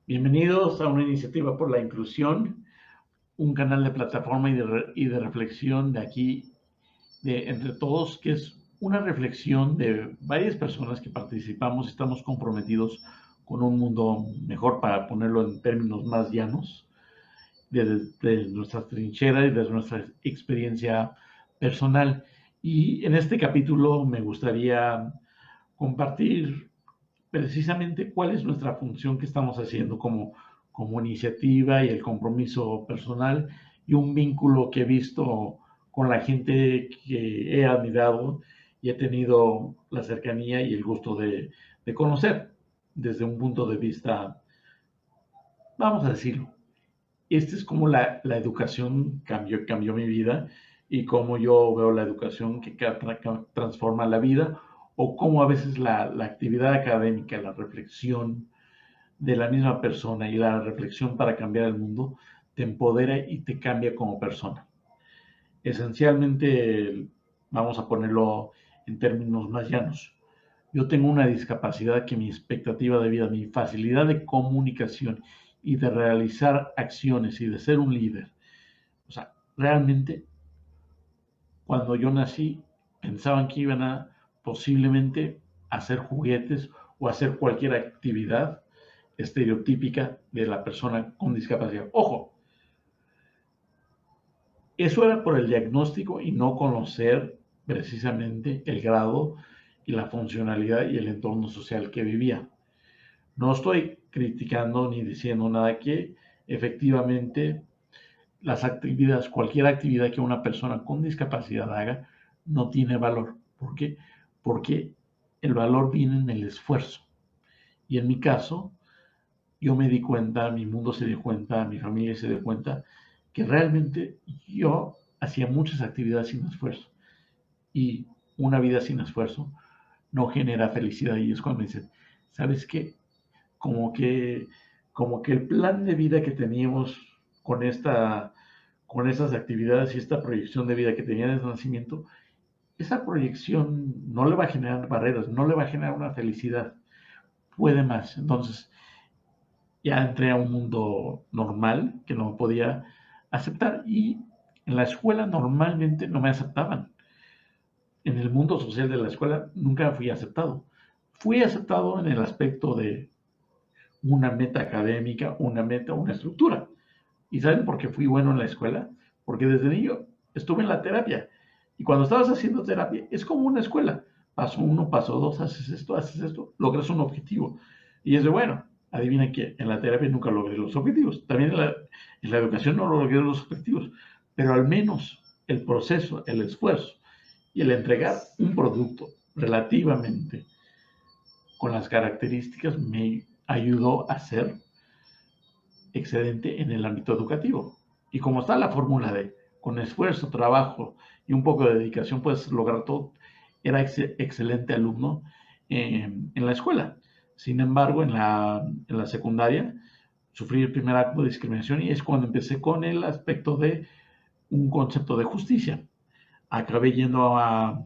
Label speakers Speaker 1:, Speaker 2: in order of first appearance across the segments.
Speaker 1: Bienvenidos a una iniciativa por la inclusión, un canal de plataforma y de reflexión de aquí, de entre todos, que es una reflexión de varias personas que participamos y estamos comprometidos con un mundo mejor, para ponerlo en términos más llanos, desde nuestra trinchera y desde nuestra experiencia personal. Y en este capítulo me gustaría compartir precisamente cuál es nuestra función que estamos haciendo como iniciativa, y el compromiso personal y un vínculo que he visto con la gente que he admirado y he tenido la cercanía y el gusto de conocer desde un punto de vista, vamos a decirlo. Esta es como la educación cambió mi vida, y cómo yo veo la educación que transforma la vida, o cómo a veces la actividad académica, la reflexión de la misma persona y la reflexión para cambiar el mundo te empodera y te cambia como persona. Esencialmente, vamos a ponerlo en términos más llanos. Yo tengo una discapacidad que mi expectativa de vida, mi facilidad de comunicación y de realizar acciones y de ser un líder, o sea, realmente cuando yo nací pensaban que iban a posiblemente hacer juguetes o hacer cualquier actividad estereotípica de la persona con discapacidad. Ojo, eso era por el diagnóstico y no conocer precisamente el grado y la funcionalidad y el entorno social que vivía. No estoy criticando ni diciendo nada, que efectivamente las actividades, cualquier actividad que una persona con discapacidad haga, no tiene valor. ¿Por qué? Porque el valor viene en el esfuerzo. Y en mi caso, yo me di cuenta, mi mundo se dio cuenta, mi familia se dio cuenta, que realmente yo hacía muchas actividades sin esfuerzo. Y una vida sin esfuerzo no genera felicidad. Y es cuando me dicen, ¿sabes qué? Como que, como que el plan de vida que teníamos con con esas actividades y esta proyección de vida que tenía desde el nacimiento, esa proyección no le va a generar barreras, no le va a generar una felicidad, puede más. Entonces, ya entré a un mundo normal que no podía aceptar, y en la escuela normalmente no me aceptaban. En el mundo social de la escuela nunca fui aceptado. Fui aceptado en el aspecto de una meta académica, una meta, una estructura. ¿Y saben por qué fui bueno en la escuela? Porque desde niño estuve en la terapia. Y cuando estabas haciendo terapia, es como una escuela. Paso uno, paso dos, haces esto, logras un objetivo. Y es de, bueno, adivina qué, en la terapia nunca logré los objetivos. También en la educación no logré los objetivos. Pero al menos el proceso, el esfuerzo y el entregar un producto relativamente con las características me ayudó a ser excedente en el ámbito educativo. Y como está la fórmula de con esfuerzo, trabajo y un poco de dedicación puedes lograr todo, era excelente alumno en la escuela. Sin embargo, en la secundaria sufrí el primer acto de discriminación, y es cuando empecé con el aspecto de un concepto de justicia. Acabé yendo a,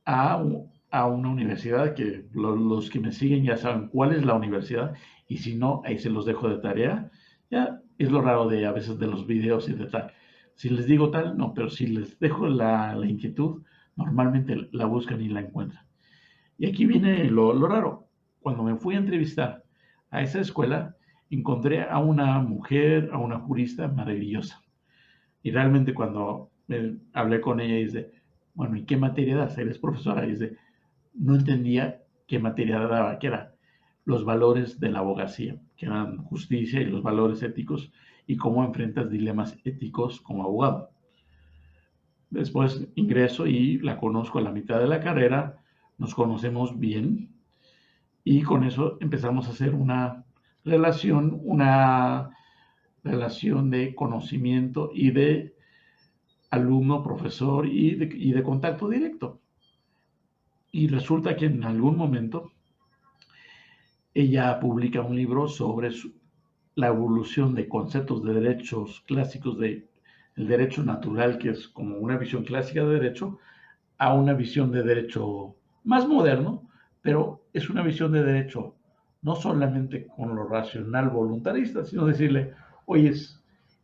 Speaker 1: a una universidad que los que me siguen ya saben cuál es la universidad, y si no, ahí se los dejo de tarea. Ya es lo raro de a veces de los videos y de tal. Si les digo tal, no, pero si les dejo la inquietud, normalmente la buscan y la encuentran. Y aquí viene lo raro. Cuando me fui a entrevistar a esa escuela, encontré a una mujer, a una jurista maravillosa. Y realmente cuando hablé con ella, dice, bueno, ¿y qué materia das? Eres profesora. Y dice, no entendía qué materia daba, que eran los valores de la abogacía, que eran justicia y los valores éticos, y cómo enfrentas dilemas éticos como abogado. Después ingreso y la conozco a la mitad de la carrera, nos conocemos bien, y con eso empezamos a hacer una relación de conocimiento y de alumno, profesor y de contacto directo. Y resulta que en algún momento ella publica un libro sobre la evolución de conceptos de derechos clásicos, de el derecho natural, que es como una visión clásica de derecho, a una visión de derecho más moderno, pero es una visión de derecho no solamente con lo racional voluntarista, sino decirle, oye,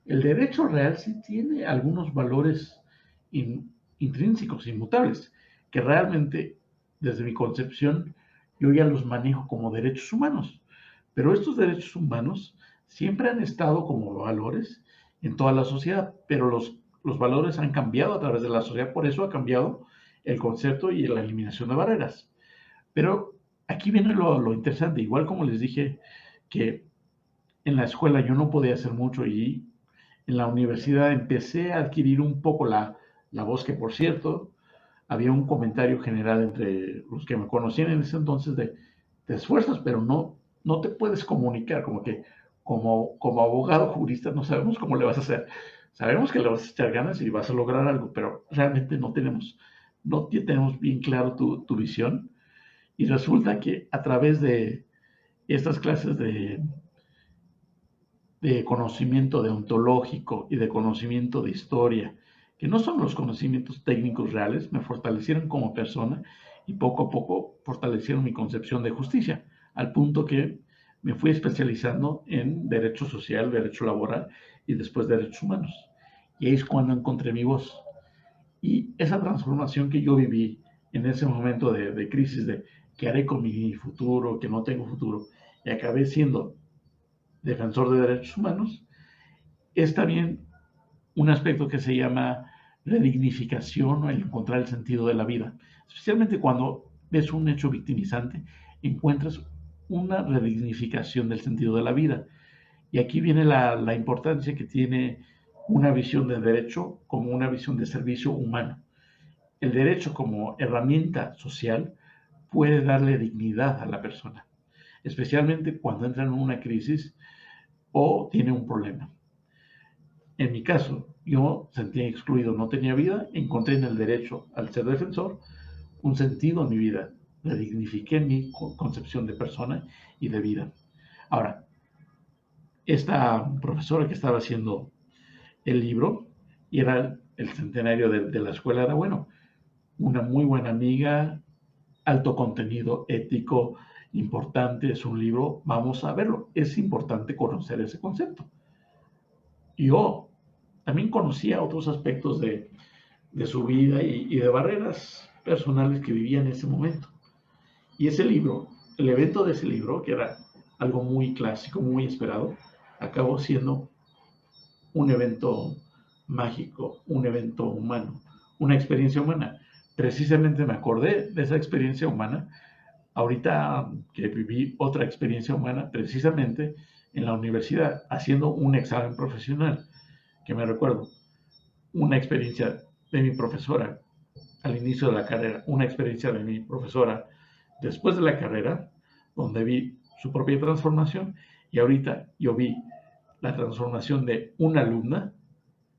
Speaker 1: el derecho real sí tiene algunos valores intrínsecos, inmutables, que realmente, desde mi concepción, yo ya los manejo como derechos humanos. Pero estos derechos humanos siempre han estado como valores en toda la sociedad, pero los valores han cambiado a través de la sociedad, por eso ha cambiado el concepto y la eliminación de barreras. Pero aquí viene lo interesante, igual como les dije que en la escuela yo no podía hacer mucho y en la universidad empecé a adquirir un poco la voz, que por cierto, había un comentario general entre los que me conocían en ese entonces de te esfuerzas, pero no te puedes comunicar, como que como abogado jurista no sabemos cómo le vas a hacer. Sabemos que le vas a echar ganas y vas a lograr algo, pero realmente no tenemos bien claro tu visión. Y resulta que a través de estas clases de conocimiento deontológico y de conocimiento de historia, que no son los conocimientos técnicos reales, me fortalecieron como persona y poco a poco fortalecieron mi concepción de justicia, al punto que me fui especializando en derecho social, derecho laboral y después derechos humanos. Y ahí es cuando encontré mi voz. Y esa transformación que yo viví en ese momento de crisis, de qué haré con mi futuro, que no tengo futuro, y acabé siendo defensor de derechos humanos, es también un aspecto que se llama redignificación o el encontrar el sentido de la vida. Especialmente cuando ves un hecho victimizante, encuentras una redignificación del sentido de la vida. Y aquí viene la importancia que tiene una visión de derecho como una visión de servicio humano. El derecho como herramienta social puede darle dignidad a la persona, especialmente cuando entra en una crisis o tiene un problema. En mi caso, yo sentía excluido, no tenía vida, encontré en el derecho, al ser defensor, un sentido en mi vida, redignifiqué mi concepción de persona y de vida. Ahora, esta profesora que estaba haciendo el libro, y era el centenario de la escuela, era bueno, una muy buena amiga, alto contenido ético, importante, es un libro, vamos a verlo. Es importante conocer ese concepto. Yo también conocía otros aspectos de su vida y de barreras personales que vivía en ese momento. Y ese libro, el evento de ese libro, que era algo muy clásico, muy esperado, acabó siendo un evento mágico, un evento humano, una experiencia humana. Precisamente me acordé de esa experiencia humana ahorita que viví otra experiencia humana, precisamente en la universidad, haciendo un examen profesional, que me recuerdo, una experiencia de mi profesora al inicio de la carrera, una experiencia de mi profesora después de la carrera, donde vi su propia transformación, y ahorita yo vi la transformación de una alumna,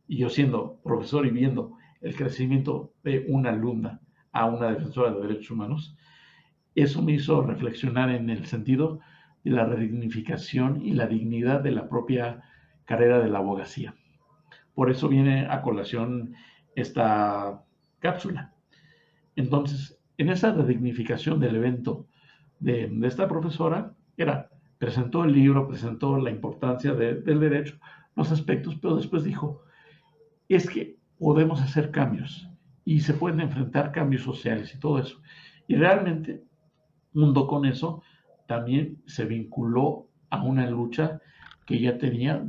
Speaker 1: y yo siendo profesor y viendo el crecimiento de una alumna a una defensora de derechos humanos, eso me hizo reflexionar en el sentido de la redignificación y la dignidad de la propia carrera de la abogacía. Por eso viene a colación esta cápsula. Entonces, en esa redignificación del evento de esta profesora, presentó el libro, presentó la importancia del derecho, los aspectos, pero después dijo, es que podemos hacer cambios y se pueden enfrentar cambios sociales y todo eso. Y realmente, junto con eso, también se vinculó a una lucha que ya tenía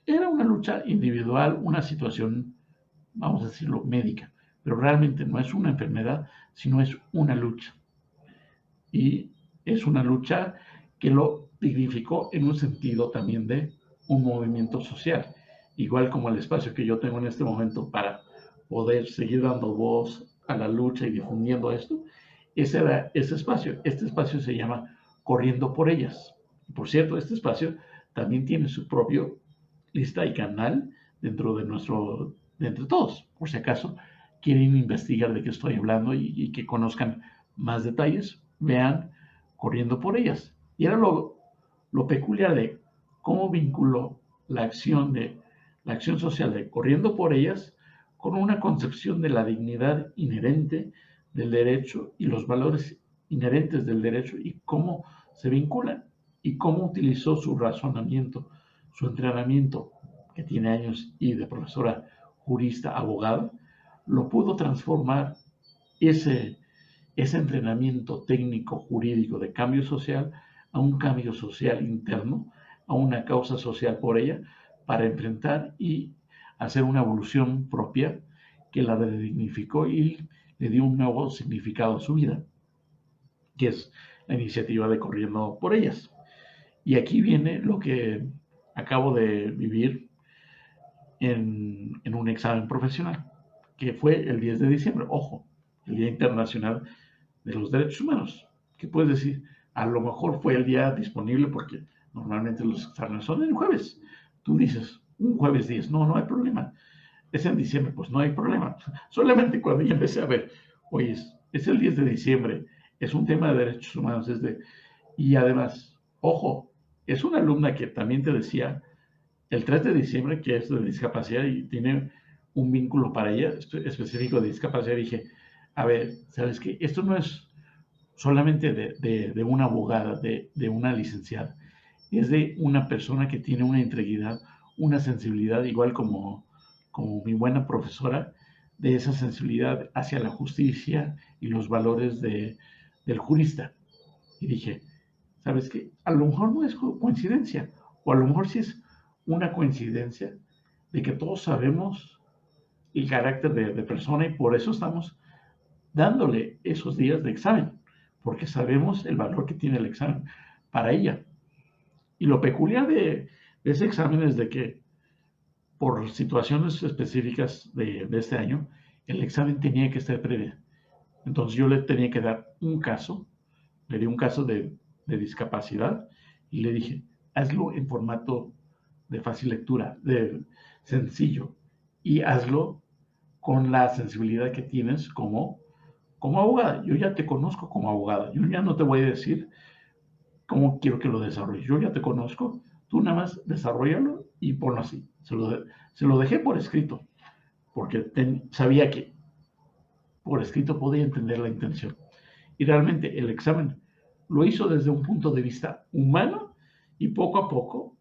Speaker 1: era una lucha individual, una situación, vamos a decirlo, médica, pero realmente no es una enfermedad, sino es una lucha. Y es una lucha que lo dignificó en un sentido también de un movimiento social, igual como el espacio que yo tengo en este momento para poder seguir dando voz a la lucha y difundiendo esto, ese era ese espacio. Este espacio se llama Corriendo por Ellas. Por cierto, este espacio también tiene su propio lista y canal dentro de entre todos, por si acaso quieren investigar de qué estoy hablando y que conozcan más detalles, vean Corriendo por Ellas. Y era lo peculiar de cómo vinculó la acción social de Corriendo por Ellas con una concepción de la dignidad inherente del derecho y los valores inherentes del derecho y cómo se vinculan. y cómo utilizó su razonamiento, su entrenamiento, que tiene años y de profesora jurista, abogada, lo pudo transformar ese entrenamiento técnico jurídico de cambio social a un cambio social interno, a una causa social por ella, para enfrentar y hacer una evolución propia que la dignificó y le dio un nuevo significado a su vida, que es la iniciativa de Corriendo por Ellas. Y aquí viene lo que acabo de vivir en un examen profesional, que fue el 10 de diciembre, ojo, el Día Internacional de los Derechos Humanos. ¿Qué puedes decir? A lo mejor fue el día disponible porque normalmente los exámenes son el jueves. Tú dices, un jueves 10, no hay problema. Es en diciembre, pues no hay problema. Solamente cuando ya empecé a ver, oye, es el 10 de diciembre, es un tema de derechos humanos, y además, ojo, es una alumna que también te decía el 3 de diciembre, que es de discapacidad y tiene un vínculo para ella específico de discapacidad. Dije, a ver, ¿sabes qué? Esto no es solamente de una abogada, de una licenciada, es de una persona que tiene una integridad, una sensibilidad, igual como mi buena profesora, de esa sensibilidad hacia la justicia y los valores del jurista. Y dije, ¿sabes qué? A lo mejor no es coincidencia, o a lo mejor sí es una coincidencia de que todos sabemos el carácter de persona y por eso estamos dándole esos días de examen, porque sabemos el valor que tiene el examen para ella. Y lo peculiar de ese examen es de que por situaciones específicas de este año, el examen tenía que estar previo. Entonces yo le tenía que dar un caso, le di un caso de discapacidad y le dije, hazlo en formato de fácil lectura, de sencillo, y hazlo con la sensibilidad que tienes como abogada. Yo ya te conozco como abogada, yo ya no te voy a decir cómo quiero que lo desarrolles, yo ya te conozco, tú nada más desarrollalo y ponlo así. Se lo dejé por escrito, porque sabía que por escrito podía entender la intención. Y realmente el examen lo hizo desde un punto de vista humano y poco a poco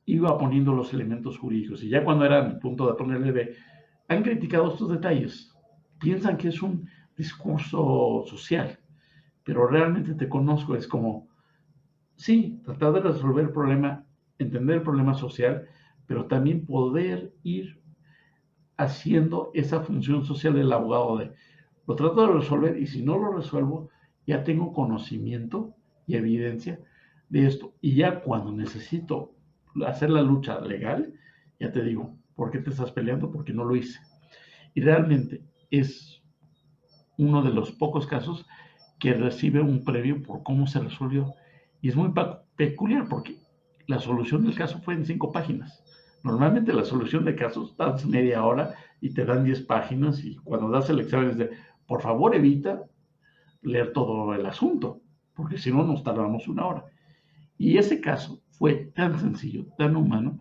Speaker 1: iba poniendo los elementos jurídicos. Y ya cuando era el punto de ponerle han criticado estos detalles, piensan que es un discurso social, pero realmente te conozco, es como, sí, tratar de resolver el problema, entender el problema social, pero también poder ir haciendo esa función social del abogado de, lo trato de resolver y si no lo resuelvo, ya tengo conocimiento y evidencia de esto. Y ya cuando necesito hacer la lucha legal, ya te digo, ¿por qué te estás peleando? Porque no lo hice. Y realmente es uno de los pocos casos que recibe un premio por cómo se resolvió. Y es muy peculiar porque la solución del caso fue en 5 páginas. Normalmente la solución de casos das media hora y te dan 10 páginas y cuando das el examen es de, por favor evita leer todo el asunto, porque si no nos tardamos una hora. Y ese caso fue tan sencillo, tan humano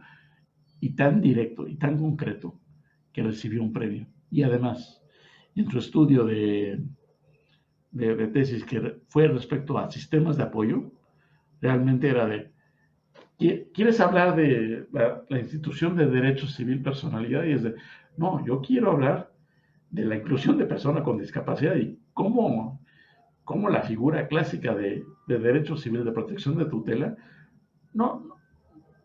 Speaker 1: y tan directo y tan concreto que recibió un premio. Y además, en su estudio de tesis que fue respecto a sistemas de apoyo, realmente era de, ¿quieres hablar de la institución de derecho civil personalidad? Y es de, no, yo quiero hablar de la inclusión de personas con discapacidad y cómo la figura clásica de derecho civil de protección de tutela no,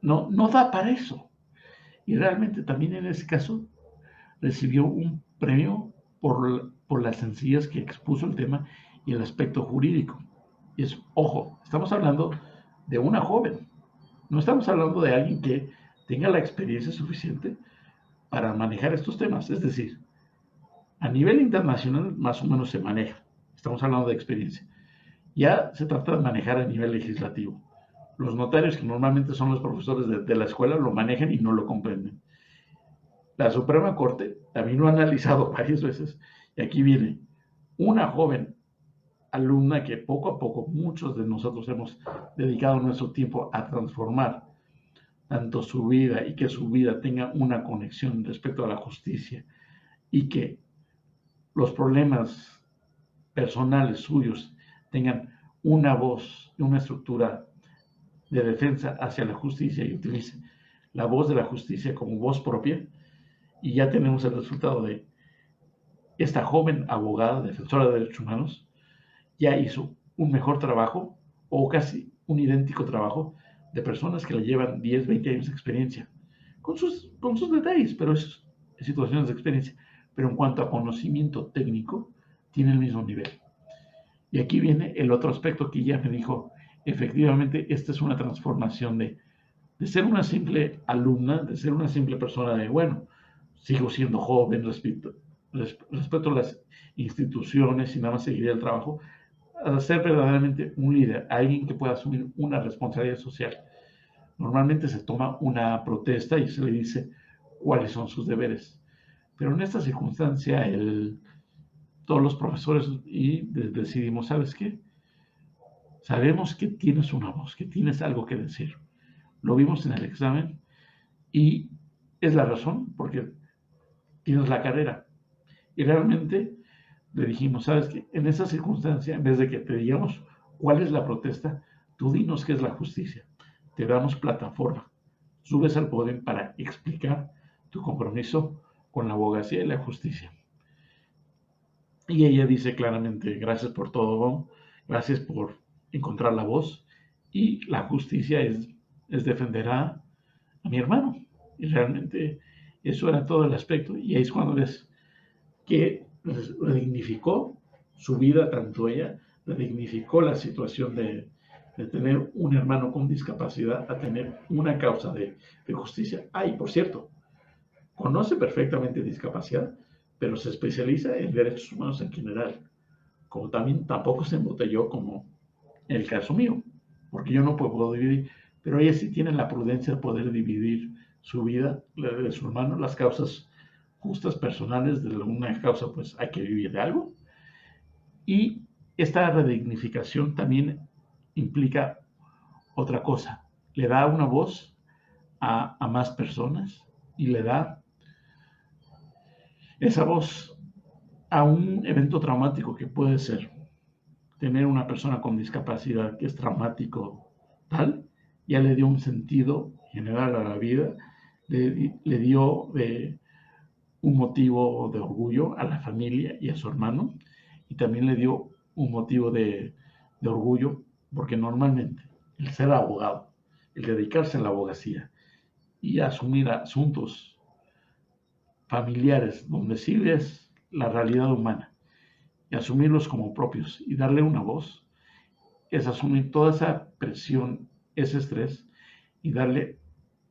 Speaker 1: no da para eso. Y realmente también en ese caso recibió un premio por las sencillas que expuso el tema y el aspecto jurídico. Y es, ojo, estamos hablando de una joven, no estamos hablando de alguien que tenga la experiencia suficiente para manejar estos temas. Es decir, a nivel internacional más o menos se maneja. Estamos hablando de experiencia. Ya se trata de manejar a nivel legislativo. Los notarios, que normalmente son los profesores de la escuela, lo manejan y no lo comprenden. La Suprema Corte también lo ha analizado varias veces y aquí viene una joven alumna que poco a poco muchos de nosotros hemos dedicado nuestro tiempo a transformar tanto su vida y que su vida tenga una conexión respecto a la justicia y que los problemas personales suyos tengan una voz y una estructura de defensa hacia la justicia y utilice la voz de la justicia como voz propia, y ya tenemos el resultado de esta joven abogada defensora de derechos humanos ya hizo un mejor trabajo o casi un idéntico trabajo de personas que le llevan 10, 20 años de experiencia, con sus detalles, pero es situaciones de experiencia. Pero en cuanto a conocimiento técnico, tiene el mismo nivel. Y aquí viene el otro aspecto que ya me dijo, efectivamente, esta es una transformación de ser una simple alumna, de ser una simple persona de, bueno, sigo siendo joven, respeto las instituciones y nada más seguiré el trabajo, a ser verdaderamente un líder, alguien que pueda asumir una responsabilidad social. Normalmente se toma una protesta y se le dice cuáles son sus deberes. Pero en esta circunstancia, todos los profesores decidimos, ¿sabes qué? Sabemos que tienes una voz, que tienes algo que decir. Lo vimos en el examen y es la razón porque tienes la carrera. Y realmente le dijimos, ¿sabes qué? En esa circunstancia, en vez de que te digamos cuál es la protesta, tú dinos qué es la justicia. Te damos plataforma. Subes al poder para explicar tu compromiso con la abogacía y la justicia. Y ella dice claramente, gracias por todo, Bob, gracias por encontrar la voz, y la justicia es defender a mi hermano. Y realmente eso era todo el aspecto. Y ahí es cuando ves que redignificó su vida, tanto ella, redignificó la situación de tener un hermano con discapacidad a tener una causa de justicia. Ah, y por cierto, conoce perfectamente discapacidad, pero se especializa en derechos humanos en general. Como también tampoco se embotelló como en el caso mío, porque yo no puedo dividir, pero ella sí tiene la prudencia de poder dividir su vida, la de su hermano, las causas justas personales de alguna causa, pues hay que vivir de algo. Y esta redignificación también implica otra cosa, le da una voz a más personas y le da esa voz a un evento traumático que puede ser tener una persona con discapacidad, que es traumático tal, ya le dio un sentido general a la vida, le dio un motivo de orgullo a la familia y a su hermano, y también le dio un motivo de orgullo, porque normalmente el ser abogado, el dedicarse a la abogacía y asumir asuntos familiares donde sí ves la realidad humana y asumirlos como propios y darle una voz, es asumir toda esa presión, ese estrés, y darle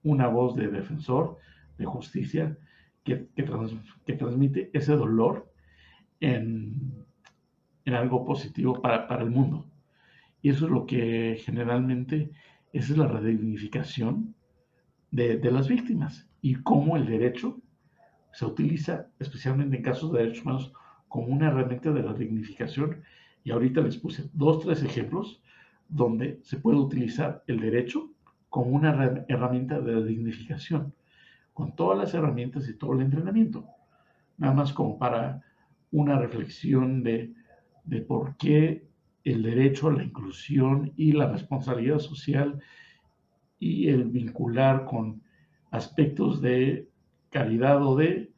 Speaker 1: una voz de defensor, de justicia, que transmite ese dolor en, en algo positivo para el mundo. Y eso es lo que generalmente, esa es la redignificación de las víctimas y cómo el derecho se utiliza, especialmente en casos de derechos humanos, como una herramienta de la dignificación. Y ahorita les puse 2, 3 ejemplos donde se puede utilizar el derecho como una herramienta de la dignificación, con todas las herramientas y todo el entrenamiento. Nada más como para una reflexión de por qué el derecho a la inclusión y la responsabilidad social y el vincular con aspectos de caridad o de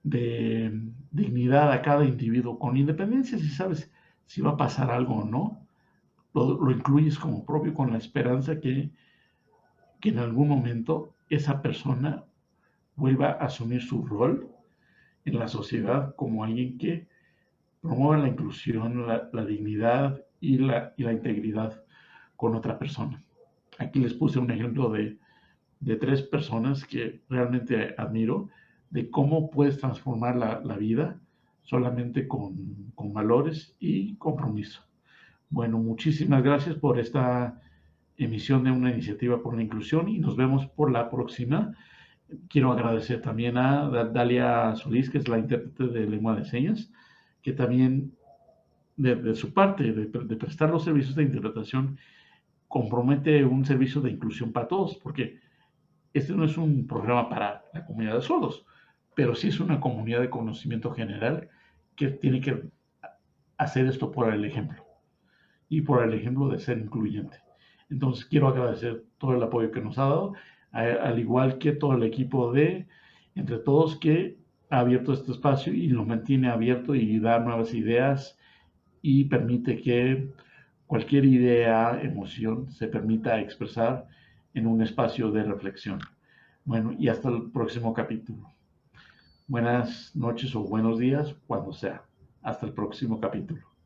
Speaker 1: dignidad a cada individuo, con independencia si sabes si va a pasar algo o no, lo incluyes como propio con la esperanza que en algún momento esa persona vuelva a asumir su rol en la sociedad como alguien que promueva la inclusión, la dignidad y la integridad con otra persona. Aquí les puse un ejemplo de 3 personas que realmente admiro, de cómo puedes transformar la vida solamente con valores y compromiso. Bueno, muchísimas gracias por esta emisión de una iniciativa por la inclusión y nos vemos por la próxima. Quiero agradecer también a Dalia Solís, que es la intérprete de lengua de señas, que también de su parte, de prestar los servicios de interpretación, compromete un servicio de inclusión para todos, porque este no es un programa para la comunidad de sordos, pero sí es una comunidad de conocimiento general que tiene que hacer esto por el ejemplo y por el ejemplo de ser incluyente. Entonces quiero agradecer todo el apoyo que nos ha dado, al igual que todo el equipo de Entre Todos que ha abierto este espacio y lo mantiene abierto y da nuevas ideas y permite que cualquier idea, emoción se permita expresar en un espacio de reflexión. Bueno, y hasta el próximo capítulo. Buenas noches o buenos días, cuando sea. Hasta el próximo capítulo.